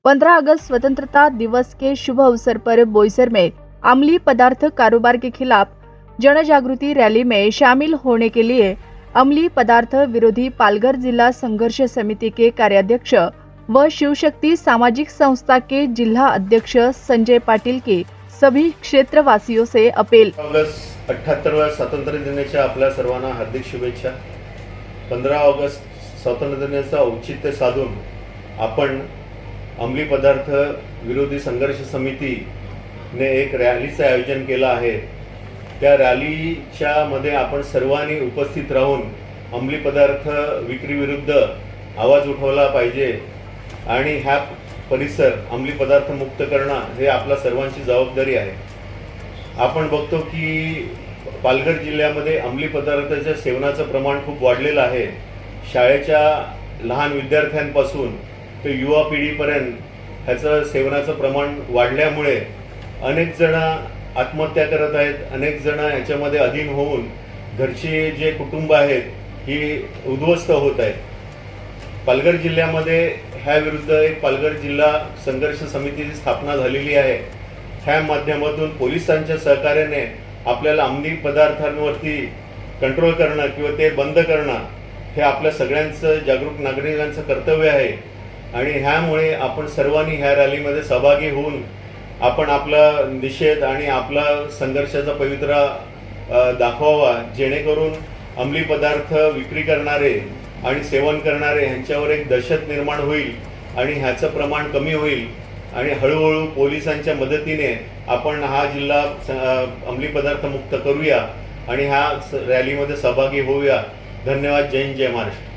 15 अगस्त स्वतंत्रता दिवस के शुभ अवसर पर बोईसर में अमली पदार्थ कारोबार के खिलाफ जन जागृति रैली में शामिल होने के लिए अमली पदार्थ विरोधी पालघर जिला संघर्ष समिति के कार्याध्यक्ष व शिवशक्ति सामाजिक संस्था के जिला अध्यक्ष संजय पाटिल की सभी क्षेत्रवासियों से अपील। ऑगस्ट 78व्या स्वातंत्र्य दिनाच्या आपल्या सर्वांना हार्दिक शुभेच्छा। 15 ऑगस्ट स्वातंत्र्य दिनाचं औचित्य साधून आपण अंमली पदार्थ विरोधी संघर्ष समितीने एक रॅलीचं आयोजन केलं आहे। त्या रॅलीच्या मध्ये आपण सर्वांनी उपस्थित राहून अंमली पदार्थ विक्री विरुद्ध आवाज उठवला पाहिजे आणि हा परिसर अंमली पदार्थ मुक्त करणं हे आपल्या सर्वांची जबाबदारी आहे। आपण बघतो की पालघर जिल्ह्यामध्ये अंमली पदार्थाच्या सेवनाचं प्रमाण खूप वाढलेलं आहे। शाळेच्या लहान विद्यार्थ्यांपासून ते युवा पिढीपर्यंत ह्याचं सेवनाचं प्रमाण वाढल्यामुळे अनेक जण आत्महत्या करत आहेत, अनेक जण ह्याच्यामध्ये अधीन होऊन घरचे जे कुटुंब आहेत ही उद्ध्वस्त होत आहेत। पालघर जिल्ह्यामध्ये ह्या विरुद्ध एक पालघर जिल्हा संघर्ष समितीची स्थापना झालेली आहे। ह्या माध्यमातून पोलिसांच्या सहकार्याने आपल्याला अंमली पदार्थांवरती कंट्रोल करणं किंवा ते बंद करणं हे आपल्या सगळ्यांचं जागरूक नागरिकांचं कर्तव्य आहे आणि ह्यामुळे आपण सर्वांनी ह्या रॅलीमध्ये सहभागी होऊन आपण आपला निषेध आणि आपला संघर्षाचा पवित्रा दाखवावा, जेणेकरून अंमली पदार्थ विक्री करणारे आणि सेवन करणारे यांच्यावर एक दहशत निर्माण होईल आणि ह्याचं प्रमाण कमी होईल आणि हळूहळू पोलिसांच्या मदतीने आपण हा जिल्हा अंमली पदार्थ मुक्त करूया आणि ह्या रॅलीमध्ये सहभागी होऊया। धन्यवाद। जय हिंद, जय महाराष्ट्र।